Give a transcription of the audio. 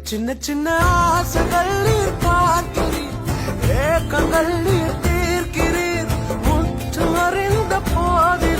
சின்ன சின்ன ஆசைகள் நீர் பார்க்கிறீர், ஏக்கங்கள் நீர் தீர்க்கிறீர், முற்று அறிந்த போதில்